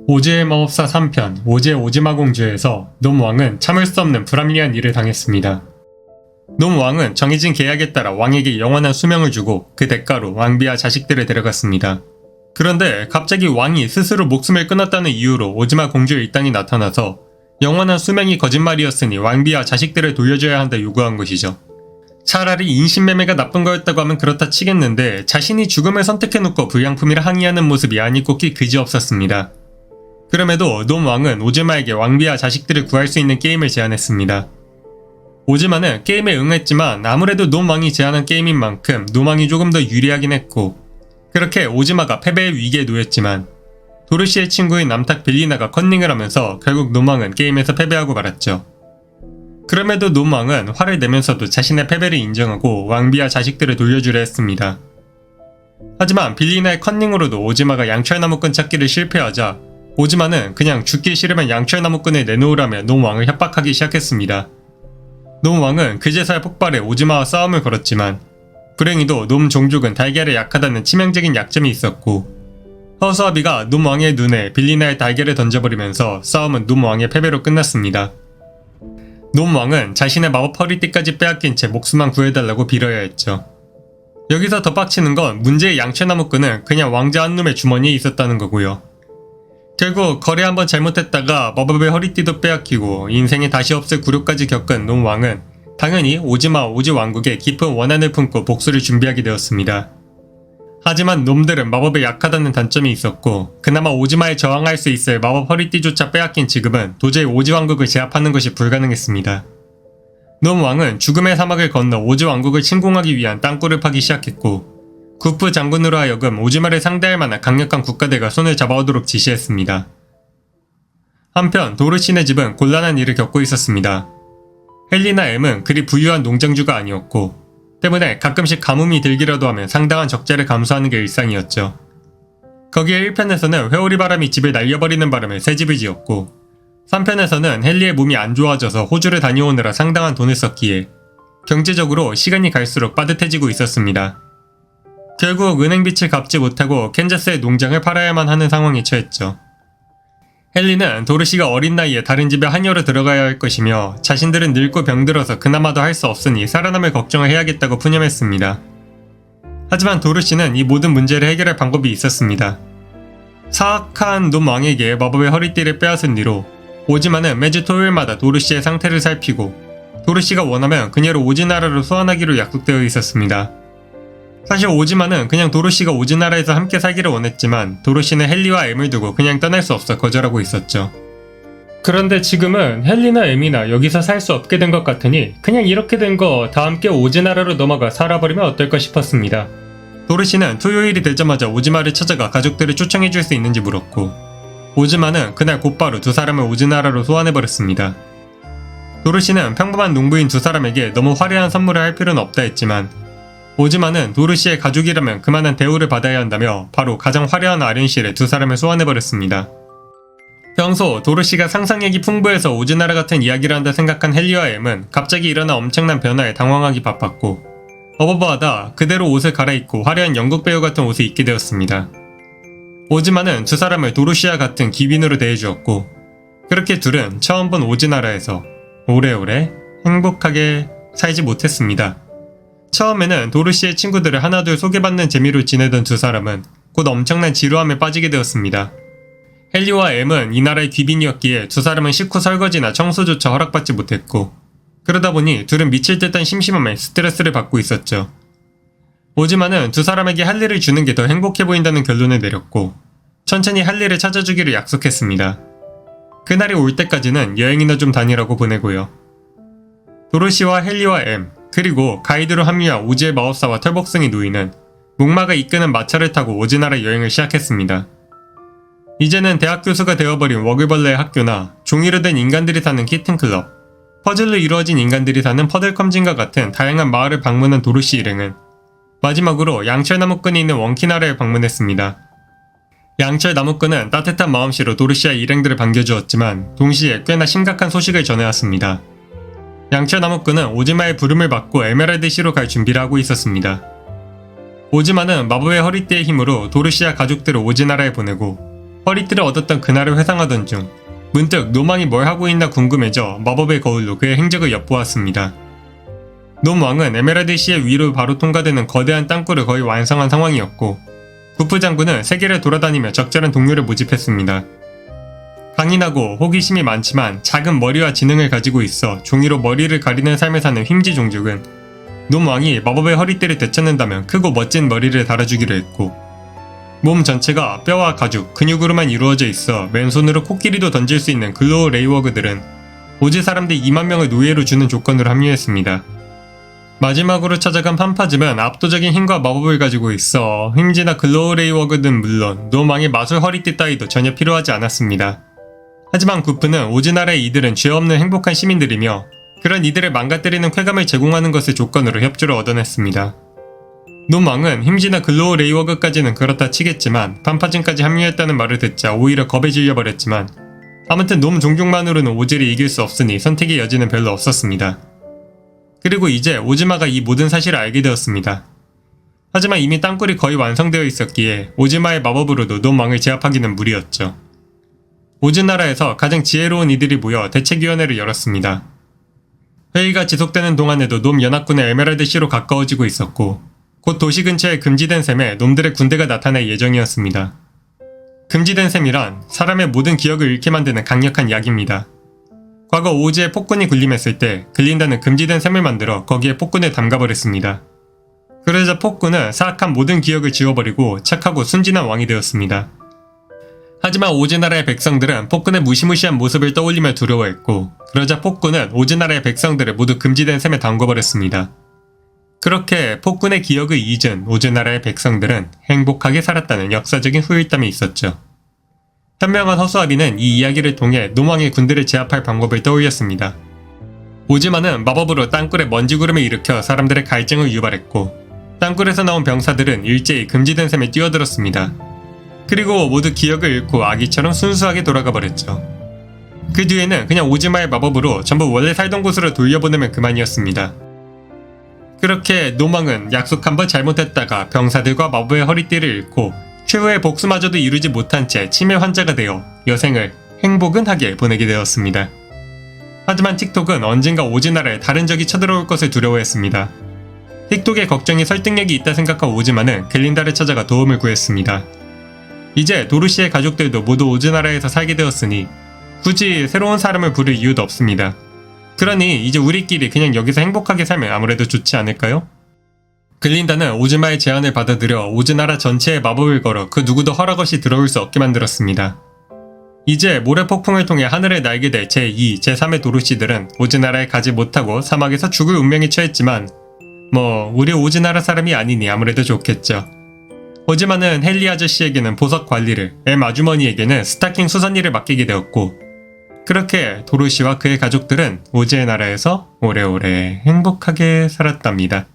오즈의 마법사 3편 오즈의 오즈마 공주에서 놈 왕은 참을 수 없는 불합리한 일을 당했습니다. 놈 왕은 정해진 계약에 따라 왕에게 영원한 수명을 주고 그 대가로 왕비와 자식들을 데려갔습니다. 그런데 갑자기 왕이 스스로 목숨을 끊었다는 이유로 오즈마 공주의 일당이 나타나서 영원한 수명이 거짓말이었으니 왕비와 자식들을 돌려줘야 한다 요구한 것이죠. 차라리 인신매매가 나쁜 거였다고 하면 그렇다 치겠는데 자신이 죽음을 선택해놓고 불량품이라 항의하는 모습이 아니 꼽기 그지없었습니다. 그럼에도 놈 왕은 오즈마에게 왕비와 자식들을 구할 수 있는 게임을 제안했습니다. 오즈마는 게임에 응했지만 아무래도 놈 왕이 제안한 게임인 만큼 놈 왕이 조금 더 유리하긴 했고, 그렇게 오즈마가 패배의 위기에 놓였지만 도르시의 친구인 남탁 빌리나가 컨닝을 하면서 결국 놈 왕은 게임에서 패배하고 말았죠. 그럼에도 놈 왕은 화를 내면서도 자신의 패배를 인정하고 왕비와 자식들을 돌려주려 했습니다. 하지만 빌리나의 컨닝으로도 오즈마가 양철나무꾼 찾기를 실패하자 오즈마는 그냥 죽기 싫으면 양철나무꾼을 내놓으라며 놈 왕을 협박하기 시작했습니다. 놈 왕은 그제서야 폭발해 오즈마와 싸움을 걸었지만 불행히도 놈 종족은 달걀에 약하다는 치명적인 약점이 있었고, 허수아비가 놈 왕의 눈에 빌리나의 달걀을 던져버리면서 싸움은 놈 왕의 패배로 끝났습니다. 놈 왕은 자신의 마법 허리띠까지 빼앗긴 채 목숨만 구해달라고 빌어야 했죠. 여기서 더 빡치는 건 문제의 양철나무꾼은 그냥 왕자 한 놈의 주머니에 있었다는 거고요. 결국 거래 한번 잘못했다가 마법의 허리띠도 빼앗기고 인생에 다시 없을 굴욕까지 겪은 놈 왕은 당연히 오즈마 오즈 왕국에 깊은 원한을 품고 복수를 준비하게 되었습니다. 하지만 놈들은 마법에 약하다는 단점이 있었고 그나마 오즈마에 저항할 수 있을 마법 허리띠조차 빼앗긴 지금은 도저히 오즈 왕국을 제압하는 것이 불가능했습니다. 놈 왕은 죽음의 사막을 건너 오즈 왕국을 침공하기 위한 땅굴을 파기 시작했고, 구프 장군으로 하여금 오즈마를 상대할 만한 강력한 국가들과 손을 잡아오도록 지시했습니다. 한편 도르신의 집은 곤란한 일을 겪고 있었습니다. 헬리나 M은 그리 부유한 농장주가 아니었고 때문에 가끔씩 가뭄이 들기라도 하면 상당한 적자를 감수하는 게 일상이었죠. 거기에 1편에서는 회오리 바람이 집을 날려버리는 바람에 새 집을 지었고 3편에서는 헨리의 몸이 안 좋아져서 호주를 다녀오느라 상당한 돈을 썼기에 경제적으로 시간이 갈수록 빠듯해지고 있었습니다. 결국 은행빚을 갚지 못하고 캔자스의 농장을 팔아야만 하는 상황에 처했죠. 헨리는 도르시가 어린 나이에 다른 집에 한여로 들어가야 할 것이며 자신들은 늙고 병들어서 그나마도 할 수 없으니 살아남을 걱정을 해야겠다고 푸념했습니다. 하지만 도르시는 이 모든 문제를 해결할 방법이 있었습니다. 사악한 놈 왕에게 마법의 허리띠를 빼앗은 뒤로 오즈마는 매주 토요일마다 도르시의 상태를 살피고 도르시가 원하면 그녀를 오즈나라로 소환하기로 약속되어 있었습니다. 사실 오즈마는 그냥 도르시가 오즈나라에서 함께 살기를 원했지만 도르시는 헨리와 M을 두고 그냥 떠날 수 없어 거절하고 있었죠. 그런데 지금은 헨리나 M이나 여기서 살 수 없게 된 것 같으니 그냥 이렇게 된 거 다 함께 오즈나라로 넘어가 살아버리면 어떨까 싶었습니다. 도르시는 토요일이 되자마자 오즈마를 찾아가 가족들을 초청해줄 수 있는지 물었고 오즈마는 그날 곧바로 두 사람을 오즈나라로 소환해버렸습니다. 도르시는 평범한 농부인 두 사람에게 너무 화려한 선물을 할 필요는 없다 했지만 오즈마는 도르시의 가족이라면 그만한 대우를 받아야 한다며 바로 가장 화려한 아련실에 두 사람을 소환해버렸습니다. 평소 도르시가 상상력이 풍부해서 오즈나라 같은 이야기를 한다 생각한 헨리와 M은 갑자기 일어난 엄청난 변화에 당황하기 바빴고 어버버하다 그대로 옷을 갈아입고 화려한 연극 배우 같은 옷을 입게 되었습니다. 오즈마는 두 사람을 도르시와 같은 귀빈으로 대해주었고 그렇게 둘은 처음 본 오즈나라에서 오래오래 행복하게 살지 못했습니다. 처음에는 도르시의 친구들을 하나둘 소개받는 재미로 지내던 두 사람은 곧 엄청난 지루함에 빠지게 되었습니다. 헨리와 M은 이 나라의 귀빈이었기에 두 사람은 식후 설거지나 청소조차 허락받지 못했고 그러다 보니 둘은 미칠 듯한 심심함에 스트레스를 받고 있었죠. 오즈마는 두 사람에게 할 일을 주는 게 더 행복해 보인다는 결론을 내렸고 천천히 할 일을 찾아주기로 약속했습니다. 그날이 올 때까지는 여행이나 좀 다니라고 보내고요. 도르시와 헨리와 M 그리고 가이드로 합류한 오즈의 마법사와 털복숭이 누이는 목마가 이끄는 마차를 타고 오즈나라 여행을 시작했습니다. 이제는 대학 교수가 되어버린 워글벌레의 학교나 종이로 된 인간들이 사는 키튼클럽, 퍼즐로 이루어진 인간들이 사는 퍼들컴진과 같은 다양한 마을을 방문한 도르시 일행은 마지막으로 양철나무꾼이 있는 원키나라에 방문했습니다. 양철나무꾼은 따뜻한 마음씨로 도르시와 일행들을 반겨주었지만 동시에 꽤나 심각한 소식을 전해왔습니다. 양철나무꾼은 오즈마의 부름을 받고 에메랄드시로 갈 준비를 하고 있었습니다. 오즈마는 마법의 허리띠의 힘으로 도르시아 가족들을 오즈나라에 보내고 허리띠를 얻었던 그날을 회상하던 중 문득 놈왕이 뭘 하고 있나 궁금해져 마법의 거울로 그의 행적을 엿보았습니다. 놈왕은 에메랄드 시의 위로 바로 통과되는 거대한 땅굴을 거의 완성한 상황이었고 구프 장군은 세계를 돌아다니며 적절한 동료를 모집했습니다. 강인하고 호기심이 많지만 작은 머리와 지능을 가지고 있어 종이로 머리를 가리는 삶을 사는 휭지 종족은 놈왕이 마법의 허리띠를 되찾는다면 크고 멋진 머리를 달아주기로 했고 몸 전체가 뼈와 가죽, 근육으로만 이루어져 있어 맨손으로 코끼리도 던질 수 있는 글로우 레이워그들은 오즈 사람들 2만 명을 노예로 주는 조건으로 합류했습니다. 마지막으로 찾아간 판파즘은 압도적인 힘과 마법을 가지고 있어 휭지나 글로우 레이워그는 물론 놈왕의 마술 허리띠 따위도 전혀 필요하지 않았습니다. 하지만 구프는 오즈나라의 이들은 죄 없는 행복한 시민들이며 그런 이들을 망가뜨리는 쾌감을 제공하는 것을 조건으로 협조를 얻어냈습니다. 놈왕은 휭지나 글로우 레이워그까지는 그렇다 치겠지만 판파즘까지 합류했다는 말을 듣자 오히려 겁에 질려버렸지만 아무튼 놈 종족만으로는 오즈를 이길 수 없으니 선택의 여지는 별로 없었습니다. 그리고 이제 오즈마가 이 모든 사실을 알게 되었습니다. 하지만 이미 땅굴이 거의 완성되어 있었기에 오즈마의 마법으로도 놈왕을 제압하기는 무리였죠. 오즈나라에서 가장 지혜로운 이들이 모여 대책위원회를 열었습니다. 회의가 지속되는 동안에도 놈 연합군의 에메랄드 C로 가까워지고 있었고 곧 도시 근처에 금지된 셈에 놈들의 군대가 나타날 예정이었습니다. 금지된 셈이란 사람의 모든 기억을 잃게 만드는 강력한 약입니다. 과거 오즈에 폭군이 군림했을 때 글린다는 금지된 셈을 만들어 거기에 폭군을 담가버렸습니다. 그러자 폭군은 사악한 모든 기억을 지워버리고 착하고 순진한 왕이 되었습니다. 하지만 오즈나라의 백성들은 폭군의 무시무시한 모습을 떠올리며 두려워했고 그러자 폭군은 오즈나라의 백성들을 모두 금지된 셈에 담궈버렸습니다. 그렇게 폭군의 기억을 잊은 오즈나라의 백성들은 행복하게 살았다는 역사적인 후일담이 있었죠. 현명한 허수아비는 이 이야기를 통해 놈왕의 군대를 제압할 방법을 떠올렸습니다. 오즈마는 마법으로 땅굴에 먼지구름을 일으켜 사람들의 갈증을 유발했고 땅굴에서 나온 병사들은 일제히 금지된 셈에 뛰어들었습니다. 그리고 모두 기억을 잃고 아기처럼 순수하게 돌아가 버렸죠. 그 뒤에는 그냥 오즈마의 마법으로 전부 원래 살던 곳으로 돌려보내면 그만이었습니다. 그렇게 놈왕은 약속 한번 잘못했다가 병사들과 마법의 허리띠를 잃고 최후의 복수마저도 이루지 못한 채 치매 환자가 되어 여생을 행복은하게 보내게 되었습니다. 하지만 틱톡은 언젠가 오즈나라에 다른 적이 쳐들어올 것을 두려워했습니다. 틱톡의 걱정이 설득력이 있다 생각한 오즈마는 글린다를 찾아가 도움을 구했습니다. 이제 도르시의 가족들도 모두 오즈나라에서 살게 되었으니 굳이 새로운 사람을 부를 이유도 없습니다. 그러니 이제 우리끼리 그냥 여기서 행복하게 살면 아무래도 좋지 않을까요? 글린다는 오즈마의 제안을 받아들여 오즈나라 전체에 마법을 걸어 그 누구도 허락 없이 들어올 수 없게 만들었습니다. 이제 모래폭풍을 통해 하늘을 날게 될 제2, 제3의 도르시들은 오즈나라에 가지 못하고 사막에서 죽을 운명에 처했지만 우리 오즈나라 사람이 아니니 아무래도 좋겠죠. 오즈마는 헨리 아저씨에게는 보석 관리를, 엠 아주머니에게는 스타킹 수선 일을 맡기게 되었고 그렇게 도르시와 그의 가족들은 오즈의 나라에서 오래오래 행복하게 살았답니다.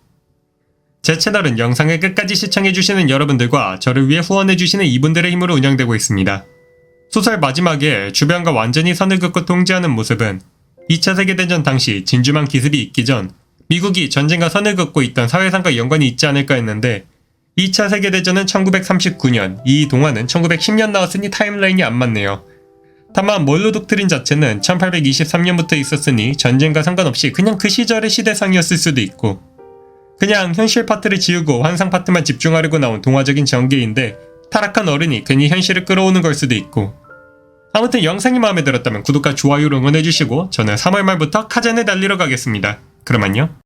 제 채널은 영상을 끝까지 시청해주시는 여러분들과 저를 위해 후원해주시는 이분들의 힘으로 운영되고 있습니다. 소설 마지막에 주변과 완전히 선을 긋고 통제하는 모습은 2차 세계대전 당시 진주만 기습이 있기 전 미국이 전쟁과 선을 긋고 있던 사회상과 연관이 있지 않을까 했는데 2차 세계대전은 1939년, 이 동화는 1910년 나왔으니 타임라인이 안 맞네요. 다만 멀로 독트린 자체는 1823년부터 있었으니 전쟁과 상관없이 그냥 그 시절의 시대상이었을 수도 있고 그냥 현실 파트를 지우고 환상 파트만 집중하려고 나온 동화적인 전개인데 타락한 어른이 괜히 현실을 끌어오는 걸 수도 있고 아무튼 영상이 마음에 들었다면 구독과 좋아요로 응원해주시고 저는 3월 말부터 카잔을 달리러 가겠습니다. 그럼 안녕.